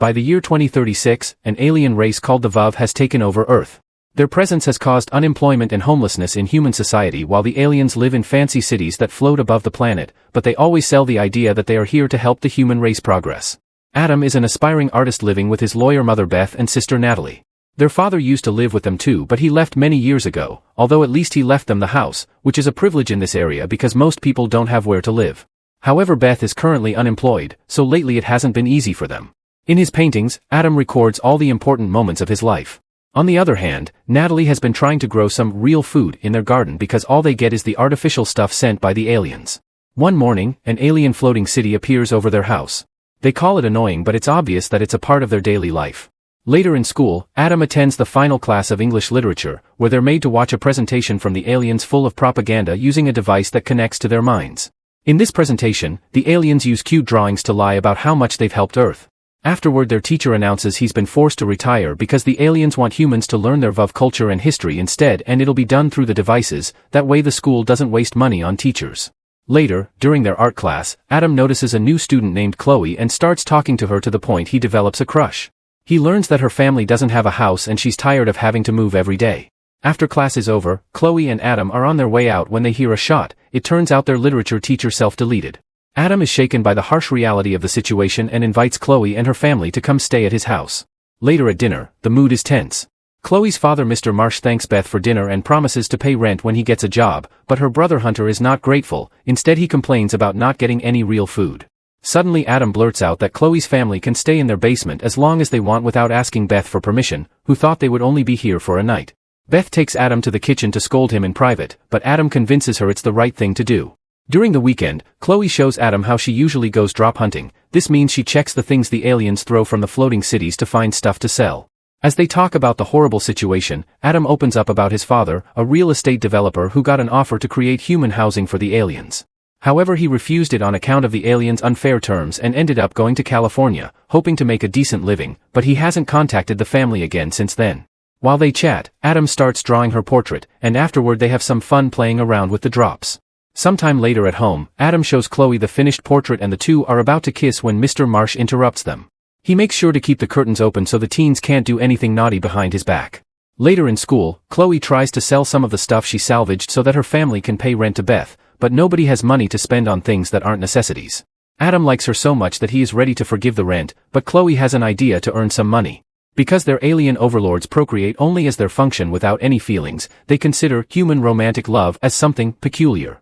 By the year 2036, an alien race called the Vuvv has taken over Earth. Their presence has caused unemployment and homelessness in human society while the aliens live in fancy cities that float above the planet, but they always sell the idea that they are here to help the human race progress. Adam is an aspiring artist living with his lawyer mother Beth and sister Natalie. Their father used to live with them too, but he left many years ago, although at least he left them the house, which is a privilege in this area because most people don't have where to live. However, Beth is currently unemployed, so lately it hasn't been easy for them. In his paintings, Adam records all the important moments of his life. On the other hand, Natalie has been trying to grow some real food in their garden because all they get is the artificial stuff sent by the aliens. One morning, an alien floating city appears over their house. They call it annoying, but it's obvious that it's a part of their daily life. Later in school, Adam attends the final class of English literature, where they're made to watch a presentation from the aliens full of propaganda using a device that connects to their minds. In this presentation, the aliens use cute drawings to lie about how much they've helped Earth. Afterward, their teacher announces he's been forced to retire because the aliens want humans to learn their Vuvv culture and history instead, and it'll be done through the devices. That way the school doesn't waste money on teachers. Later, during their art class, Adam notices a new student named Chloe and starts talking to her to the point he develops a crush. He learns that her family doesn't have a house and she's tired of having to move every day. After class is over, Chloe and Adam are on their way out when they hear a shot. It turns out their literature teacher self-deleted. Adam is shaken by the harsh reality of the situation and invites Chloe and her family to come stay at his house. Later at dinner, the mood is tense. Chloe's father Mr. Marsh thanks Beth for dinner and promises to pay rent when he gets a job, but her brother Hunter is not grateful. Instead, he complains about not getting any real food. Suddenly Adam blurts out that Chloe's family can stay in their basement as long as they want without asking Beth for permission, who thought they would only be here for a night. Beth takes Adam to the kitchen to scold him in private, but Adam convinces her it's the right thing to do. During the weekend, Chloe shows Adam how she usually goes drop hunting. This means she checks the things the aliens throw from the floating cities to find stuff to sell. As they talk about the horrible situation, Adam opens up about his father, a real estate developer who got an offer to create human housing for the aliens. However, he refused it on account of the aliens' unfair terms and ended up going to California, hoping to make a decent living, but he hasn't contacted the family again since then. While they chat, Adam starts drawing her portrait, and afterward they have some fun playing around with the drops. Sometime later at home, Adam shows Chloe the finished portrait and the two are about to kiss when Mr. Marsh interrupts them. He makes sure to keep the curtains open so the teens can't do anything naughty behind his back. Later in school, Chloe tries to sell some of the stuff she salvaged so that her family can pay rent to Beth, but nobody has money to spend on things that aren't necessities. Adam likes her so much that he is ready to forgive the rent, but Chloe has an idea to earn some money. Because their alien overlords procreate only as their function without any feelings, they consider human romantic love as something peculiar.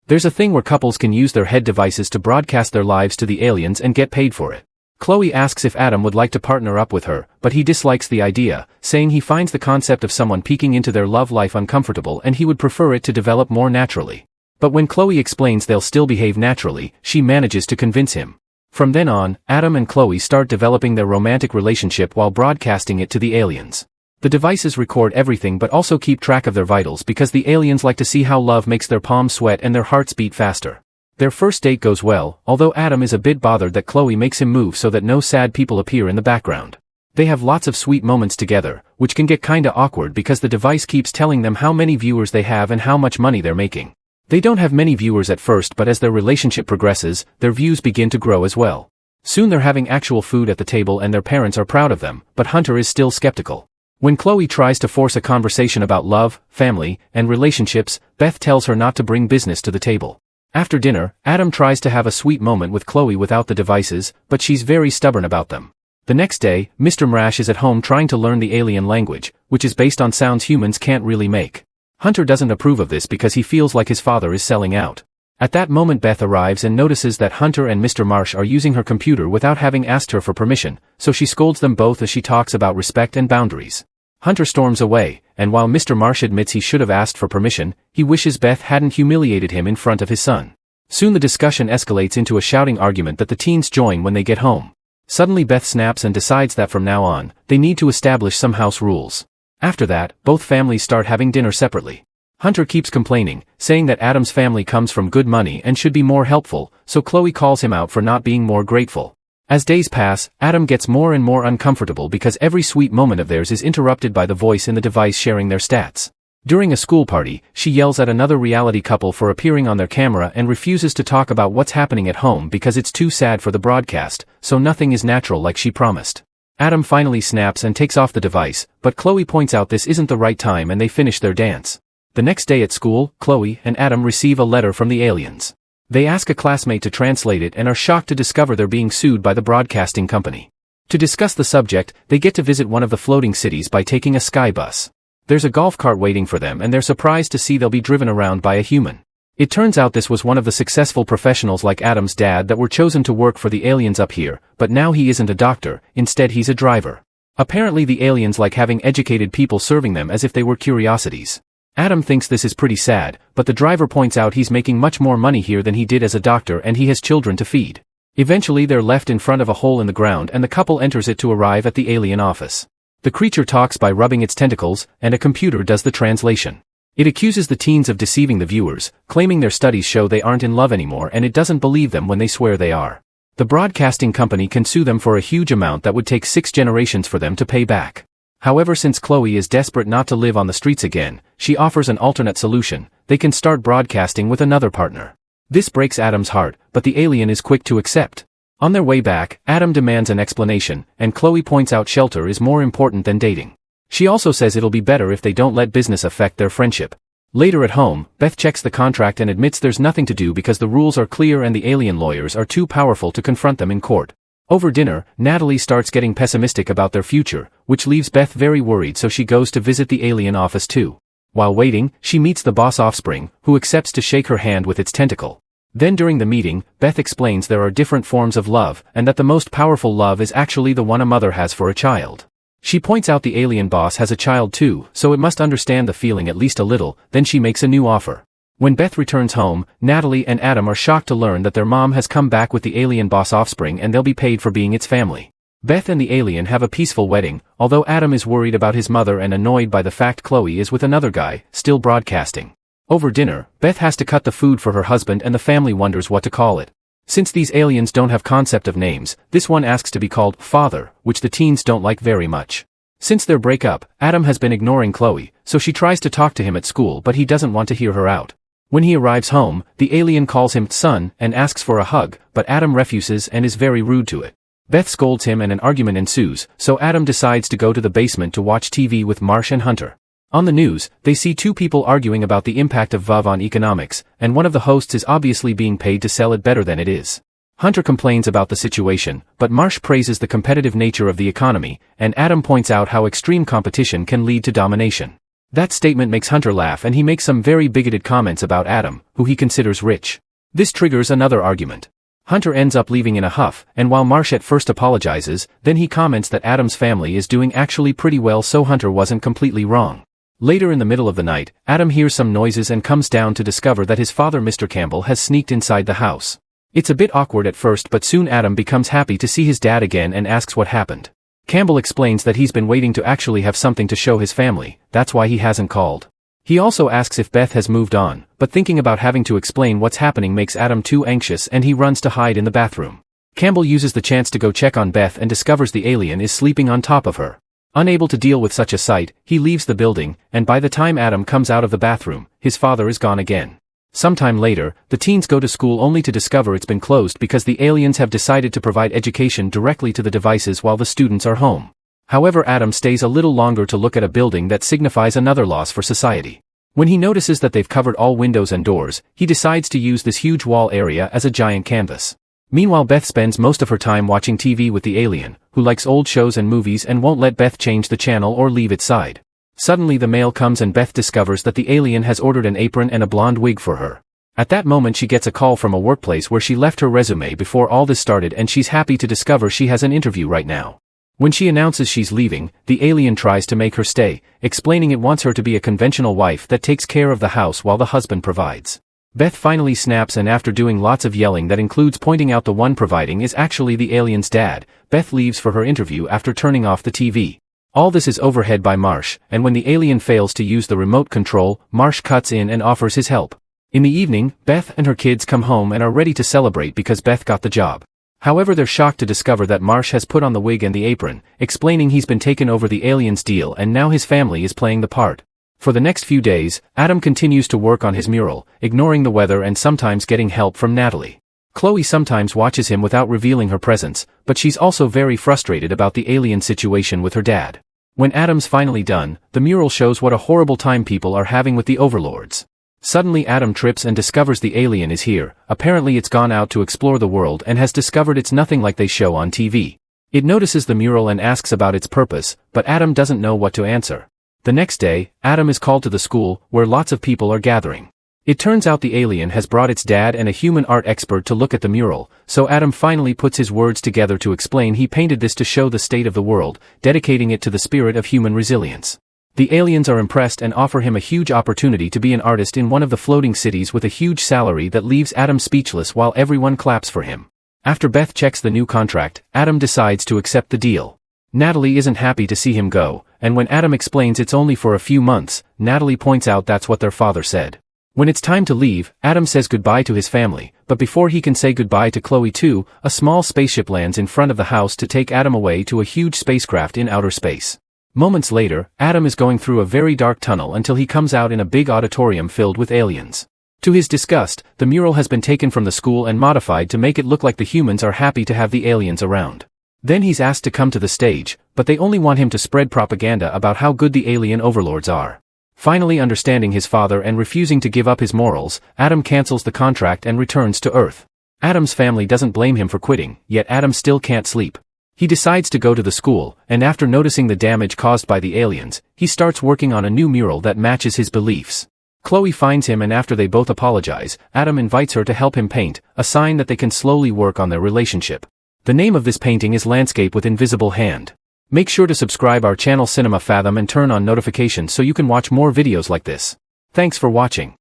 There's a thing where couples can use their head devices to broadcast their lives to the aliens and get paid for it. Chloe asks if Adam would like to partner up with her, but he dislikes the idea, saying he finds the concept of someone peeking into their love life uncomfortable and he would prefer it to develop more naturally. But when Chloe explains they'll still behave naturally, she manages to convince him. From then on, Adam and Chloe start developing their romantic relationship while broadcasting it to the aliens. The devices record everything but also keep track of their vitals because the aliens like to see how love makes their palms sweat and their hearts beat faster. Their first date goes well, although Adam is a bit bothered that Chloe makes him move so that no sad people appear in the background. They have lots of sweet moments together, which can get kinda awkward because the device keeps telling them how many viewers they have and how much money they're making. They don't have many viewers at first, but as their relationship progresses, their views begin to grow as well. Soon they're having actual food at the table and their parents are proud of them, but Hunter is still skeptical. When Chloe tries to force a conversation about love, family, and relationships, Beth tells her not to bring business to the table. After dinner, Adam tries to have a sweet moment with Chloe without the devices, but she's very stubborn about them. The next day, Mr. Mrash is at home trying to learn the alien language, which is based on sounds humans can't really make. Hunter doesn't approve of this because he feels like his father is selling out. At that moment Beth arrives and notices that Hunter and Mr. Marsh are using her computer without having asked her for permission, so she scolds them both as she talks about respect and boundaries. Hunter storms away, and while Mr. Marsh admits he should have asked for permission, he wishes Beth hadn't humiliated him in front of his son. Soon the discussion escalates into a shouting argument that the teens join when they get home. Suddenly Beth snaps and decides that from now on, they need to establish some house rules. After that, both families start having dinner separately. Hunter keeps complaining, saying that Adam's family comes from good money and should be more helpful, so Chloe calls him out for not being more grateful. As days pass, Adam gets more and more uncomfortable because every sweet moment of theirs is interrupted by the voice in the device sharing their stats. During a school party, she yells at another reality couple for appearing on their camera and refuses to talk about what's happening at home because it's too sad for the broadcast, so nothing is natural like she promised. Adam finally snaps and takes off the device, but Chloe points out this isn't the right time and they finish their dance. The next day at school, Chloe and Adam receive a letter from the aliens. They ask a classmate to translate it and are shocked to discover they're being sued by the broadcasting company. To discuss the subject, they get to visit one of the floating cities by taking a sky bus. There's a golf cart waiting for them and they're surprised to see they'll be driven around by a human. It turns out this was one of the successful professionals like Adam's dad that were chosen to work for the aliens up here, but now he isn't a doctor, instead he's a driver. Apparently the aliens like having educated people serving them as if they were curiosities. Adam thinks this is pretty sad, but the driver points out he's making much more money here than he did as a doctor and he has children to feed. Eventually they're left in front of a hole in the ground and the couple enters it to arrive at the alien office. The creature talks by rubbing its tentacles, and a computer does the translation. It accuses the teens of deceiving the viewers, claiming their studies show they aren't in love anymore and it doesn't believe them when they swear they are. The broadcasting company can sue them for a huge amount that would take 6 generations for them to pay back. However, since Chloe is desperate not to live on the streets again, she offers an alternate solution: they can start broadcasting with another partner. This breaks Adam's heart, but the alien is quick to accept. On their way back, Adam demands an explanation, and Chloe points out shelter is more important than dating. She also says it'll be better if they don't let business affect their friendship. Later at home, Beth checks the contract and admits there's nothing to do because the rules are clear and the alien lawyers are too powerful to confront them in court. Over dinner, Natalie starts getting pessimistic about their future, which leaves Beth very worried, so she goes to visit the alien office too. While waiting, she meets the boss offspring, who accepts to shake her hand with its tentacle. Then during the meeting, Beth explains there are different forms of love, and that the most powerful love is actually the one a mother has for a child. She points out the alien boss has a child too, so it must understand the feeling at least a little. Then she makes a new offer. When Beth returns home, Natalie and Adam are shocked to learn that their mom has come back with the alien boss offspring and they'll be paid for being its family. Beth and the alien have a peaceful wedding, although Adam is worried about his mother and annoyed by the fact Chloe is with another guy, still broadcasting. Over dinner, Beth has to cut the food for her husband and the family wonders what to call it. Since these aliens don't have concept of names, this one asks to be called Father, which the teens don't like very much. Since their breakup, Adam has been ignoring Chloe, so she tries to talk to him at school but he doesn't want to hear her out. When he arrives home, the alien calls him son and asks for a hug, but Adam refuses and is very rude to it. Beth scolds him and an argument ensues, so Adam decides to go to the basement to watch TV with Marsh and Hunter. On the news, they see 2 people arguing about the impact of Vuvv on economics, and one of the hosts is obviously being paid to sell it better than it is. Hunter complains about the situation, but Marsh praises the competitive nature of the economy, and Adam points out how extreme competition can lead to domination. That statement makes Hunter laugh and he makes some very bigoted comments about Adam, who he considers rich. This triggers another argument. Hunter ends up leaving in a huff, and while Marsh at first apologizes, then he comments that Adam's family is doing actually pretty well, so Hunter wasn't completely wrong. Later in the middle of the night, Adam hears some noises and comes down to discover that his father Mr. Campbell has sneaked inside the house. It's a bit awkward at first, but soon Adam becomes happy to see his dad again and asks what happened. Campbell explains that he's been waiting to actually have something to show his family, that's why he hasn't called. He also asks if Beth has moved on, but thinking about having to explain what's happening makes Adam too anxious and he runs to hide in the bathroom. Campbell uses the chance to go check on Beth and discovers the alien is sleeping on top of her. Unable to deal with such a sight, he leaves the building, and by the time Adam comes out of the bathroom, his father is gone again. Sometime later, the teens go to school only to discover it's been closed because the aliens have decided to provide education directly to the devices while the students are home. However, Adam stays a little longer to look at a building that signifies another loss for society. When he notices that they've covered all windows and doors, he decides to use this huge wall area as a giant canvas. Meanwhile, Beth spends most of her time watching TV with the alien, who likes old shows and movies and won't let Beth change the channel or leave its side. Suddenly the mail comes and Beth discovers that the alien has ordered an apron and a blonde wig for her. At that moment she gets a call from a workplace where she left her resume before all this started, and she's happy to discover she has an interview right now. When she announces she's leaving, the alien tries to make her stay, explaining it wants her to be a conventional wife that takes care of the house while the husband provides. Beth finally snaps, and after doing lots of yelling that includes pointing out the one providing is actually the alien's dad, Beth leaves for her interview after turning off the TV. All this is overheard by Marsh, and when the alien fails to use the remote control, Marsh cuts in and offers his help. In the evening, Beth and her kids come home and are ready to celebrate because Beth got the job. However, they're shocked to discover that Marsh has put on the wig and the apron, explaining he's been taken over the alien's deal and now his family is playing the part. For the next few days, Adam continues to work on his mural, ignoring the weather and sometimes getting help from Natalie. Chloe sometimes watches him without revealing her presence, but she's also very frustrated about the alien situation with her dad. When Adam's finally done, the mural shows what a horrible time people are having with the overlords. Suddenly Adam trips and discovers the alien is here. Apparently it's gone out to explore the world and has discovered it's nothing like they show on TV. It notices the mural and asks about its purpose, but Adam doesn't know what to answer. The next day, Adam is called to the school, where lots of people are gathering. It turns out the alien has brought its dad and a human art expert to look at the mural, so Adam finally puts his words together to explain he painted this to show the state of the world, dedicating it to the spirit of human resilience. The aliens are impressed and offer him a huge opportunity to be an artist in one of the floating cities with a huge salary that leaves Adam speechless while everyone claps for him. After Beth checks the new contract, Adam decides to accept the deal. Natalie isn't happy to see him go, and when Adam explains it's only for a few months, Natalie points out that's what their father said. When it's time to leave, Adam says goodbye to his family, but before he can say goodbye to Chloe too, a small spaceship lands in front of the house to take Adam away to a huge spacecraft in outer space. Moments later, Adam is going through a very dark tunnel until he comes out in a big auditorium filled with aliens. To his disgust, the mural has been taken from the school and modified to make it look like the humans are happy to have the aliens around. Then he's asked to come to the stage, but they only want him to spread propaganda about how good the alien overlords are. Finally understanding his father and refusing to give up his morals, Adam cancels the contract and returns to Earth. Adam's family doesn't blame him for quitting, yet Adam still can't sleep. He decides to go to the school, and after noticing the damage caused by the aliens, he starts working on a new mural that matches his beliefs. Chloe finds him and after they both apologize, Adam invites her to help him paint, a sign that they can slowly work on their relationship. The name of this painting is Landscape with Invisible Hand. Make sure to subscribe our channel Cinema Fathom and turn on notifications so you can watch more videos like this. Thanks for watching.